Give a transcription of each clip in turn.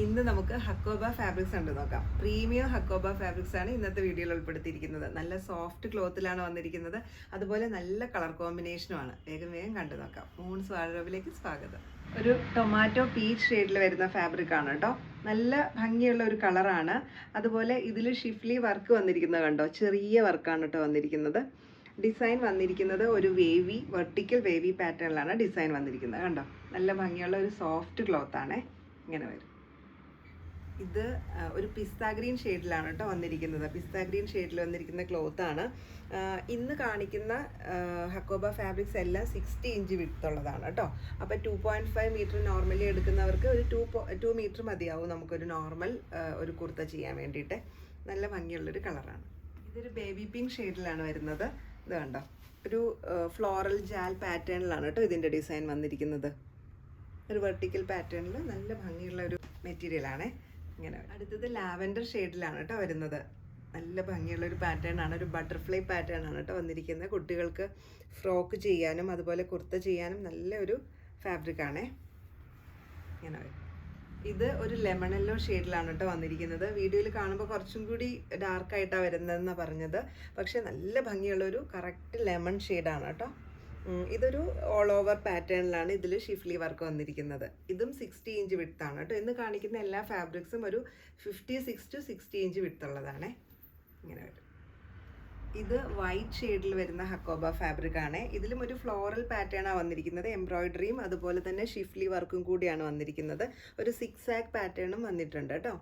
ഇന്ന് നമുക്ക് ഹക്കോബ ഫാബ്രിക്സ് ഉണ്ട് നോക്കാം. പ്രീമിയം ഹക്കോബ ഫാബ്രിക്സ് ആണ് ഇന്നത്തെ വീഡിയോയിൽ ഉൾപ്പെടുത്തിയിരിക്കുന്നത്. നല്ല സോഫ്റ്റ് ക്ലോത്തിലാണ് വന്നിരിക്കുന്നത്. അതുപോലെ നല്ല കളർ കോമ്പിനേഷനുമാണ്. വേഗം വേഗം കണ്ടു നോക്കാം. മൂൺസ് വാർഡ്രോബിലേക്ക് സ്വാഗതം. ഒരു ടൊമാറ്റോ പീച്ച് ഷെയ്ഡിൽ വരുന്ന ഫാബ്രിക് ആണ് കേട്ടോ. നല്ല ഭംഗിയുള്ള ഒരു കളറാണ്. അതുപോലെ ഇതിൽ ഷിഫ്ലി വർക്ക് വന്നിരിക്കുന്നത് കണ്ടോ, ചെറിയ വർക്കാണ് കേട്ടോ വന്നിരിക്കുന്നത്. ഡിസൈൻ വന്നിരിക്കുന്നത് ഒരു വെർട്ടിക്കൽ വേവി പാറ്റേണിലാണ് ഡിസൈൻ വന്നിരിക്കുന്നത് കണ്ടോ. നല്ല ഭംഗിയുള്ള ഒരു സോഫ്റ്റ് ക്ലോത്താണ്. ഇങ്ങനെ വരും. ഇത് ഒരു പിസ്ത ഗ്രീൻ ഷെയ്ഡിലാണ് കേട്ടോ വന്നിരിക്കുന്നത്. പിസ്ത ഗ്രീൻ ഷെയ്ഡിൽ വന്നിരിക്കുന്ന ക്ലോത്താണ്. ഇന്ന് കാണിക്കുന്ന ഹക്കോബ ഫാബ്രിക്സ് എല്ലാം 60 ഇഞ്ച് വിഡ്ത്തുള്ളതാണ് കേട്ടോ. അപ്പോൾ 2.5 മീറ്റർ നോർമലി എടുക്കുന്നവർക്ക് ഒരു 2 മീറ്റർ മതിയാവും നമുക്കൊരു നോർമൽ ഒരു കുർത്ത ചെയ്യാൻ വേണ്ടിയിട്ട്. നല്ല ഭംഗിയുള്ളൊരു കളറാണ്. ഇതൊരു ബേബി പിങ്ക് ഷെയ്ഡിലാണ് വരുന്നത്. ഇത് കണ്ടോ, ഒരു ഫ്ലോറൽ ജാൽ പാറ്റേണിലാണ് കേട്ടോ ഇതിൻ്റെ ഡിസൈൻ വന്നിരിക്കുന്നത്. ഒരു വെർട്ടിക്കൽ പാറ്റേണിൽ നല്ല ഭംഗിയുള്ള ഒരു മെറ്റീരിയലാണ്. ഇങ്ങനെ അടുത്തത് ലാവൻഡർ ഷെയ്ഡിലാണ് കേട്ടോ വരുന്നത്. നല്ല ഭംഗിയുള്ള ഒരു പാറ്റേൺ ആണ്. ഒരു ബട്ടർഫ്ലൈ പാറ്റേൺ ആണ് കേട്ടോ വന്നിരിക്കുന്നത്. കുട്ടികൾക്ക് ഫ്രോക്ക് ചെയ്യാനും അതുപോലെ കുർത്ത ചെയ്യാനും നല്ല ഒരു ഫാബ്രിക്കാണേ. ഇങ്ങനെ വരും. ഇത് ഒരു ലെമൺ യെല്ലോ ഷെയ്ഡിലാണ് കേട്ടോ വന്നിരിക്കുന്നത്. വീഡിയോയിൽ കാണുമ്പോൾ കുറച്ചും കൂടി ഡാർക്കായിട്ടാണ് വരുന്നതെന്നാണ് പറഞ്ഞത്. പക്ഷേ നല്ല ഭംഗിയുള്ളൊരു കറക്റ്റ് ലെമൺ ഷെയ്ഡാണ് കേട്ടോ. ഇതൊരു ഓൾ ഓവർ പാറ്റേണിലാണ് ഇതിൽ ഷിഫ്ലി വർക്ക് വന്നിരിക്കുന്നത്. ഇതും 60 ഇഞ്ച് വിഡ്ത്താണ് കേട്ടോ. ഇന്ന് കാണിക്കുന്ന എല്ലാ ഫാബ്രിക്സും ഒരു 56 to 60 ഇഞ്ച് വിഡ്ത്തുള്ളതാണേ. ഇങ്ങനെ വരും. ഇത് വൈറ്റ് ഷെയ്ഡിൽ വരുന്ന ഹക്കോബ ഫാബ്രിക് ആണ്. ഇതിലും ഒരു ഫ്ലോറൽ പാറ്റേണാണ് വന്നിരിക്കുന്നത്. എംബ്രോയിഡറിയും അതുപോലെ തന്നെ ഷിഫ്ലി വർക്കും കൂടിയാണ് വന്നിരിക്കുന്നത്. ഒരു 6 ആഗ് പാറ്റേണും വന്നിട്ടുണ്ട് കേട്ടോ.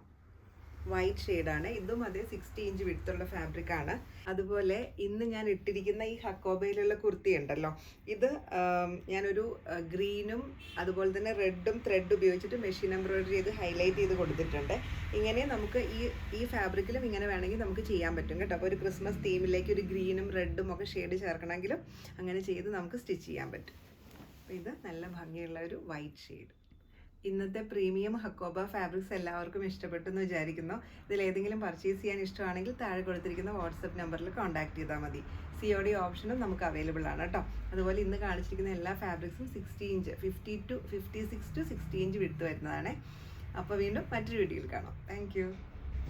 വൈറ്റ് ഷെയ്ഡാണ്. ഇതും അതേ 60 ഇഞ്ച് വിഡ്ത്തുള്ള ഫാബ്രിക്കാണ്. അതുപോലെ ഇന്ന് ഞാൻ ഇട്ടിരിക്കുന്ന ഈ ഹക്കോബയിലുള്ള കുർത്തി ഉണ്ടല്ലോ, ഇത് ഞാനൊരു ഗ്രീനും അതുപോലെ തന്നെ റെഡും ത്രെഡ് ഉപയോഗിച്ചിട്ട് മെഷീൻ എംബ്രോയിഡറി ചെയ്ത് ഹൈലൈറ്റ് ചെയ്ത് കൊടുത്തിട്ടുണ്ട്. ഇങ്ങനെ നമുക്ക് ഈ ഫാബ്രിക്കിലും ഇങ്ങനെ വേണമെങ്കിൽ നമുക്ക് ചെയ്യാൻ പറ്റും കേട്ടോ. അപ്പോൾ ഒരു ക്രിസ്മസ് തീമിലേക്ക് ഒരു ഗ്രീനും റെഡും ഒക്കെ ഷെയ്ഡ് ചേർക്കണമെങ്കിലും അങ്ങനെ ചെയ്ത് നമുക്ക് സ്റ്റിച്ച് ചെയ്യാൻ പറ്റും. അപ്പോൾ ഇത് നല്ല ഭംഗിയുള്ള ഒരു വൈറ്റ് ഷെയ്ഡ്. ഇന്നത്തെ പ്രീമിയം ഹക്കോബ ഫാബ്രിക്സ് എല്ലാവർക്കും ഇഷ്ടപ്പെട്ടു എന്ന് വിചാരിക്കുന്നു. ഇതിലേതെങ്കിലും പർച്ചേസ് ചെയ്യാൻ ഇഷ്ടമാണെങ്കിൽ താഴെ കൊടുത്തിരിക്കുന്ന വാട്സപ്പ് നമ്പറിൽ കോൺടാക്ട് ചെയ്താൽ മതി. COD ഓപ്ഷനും നമുക്ക് അവൈലബിൾ ആണ് കേട്ടോ. അതുപോലെ ഇന്ന് കാണിച്ചിരിക്കുന്ന എല്ലാ ഫാബ്രിക്സും 60 ഇഞ്ച് 56 to 60 ഇഞ്ച് വിഡ്ത്ത് വരുന്നതാണ്. അപ്പോൾ വീണ്ടും മറ്റൊരു വീഡിയോയിൽ കാണാം. താങ്ക്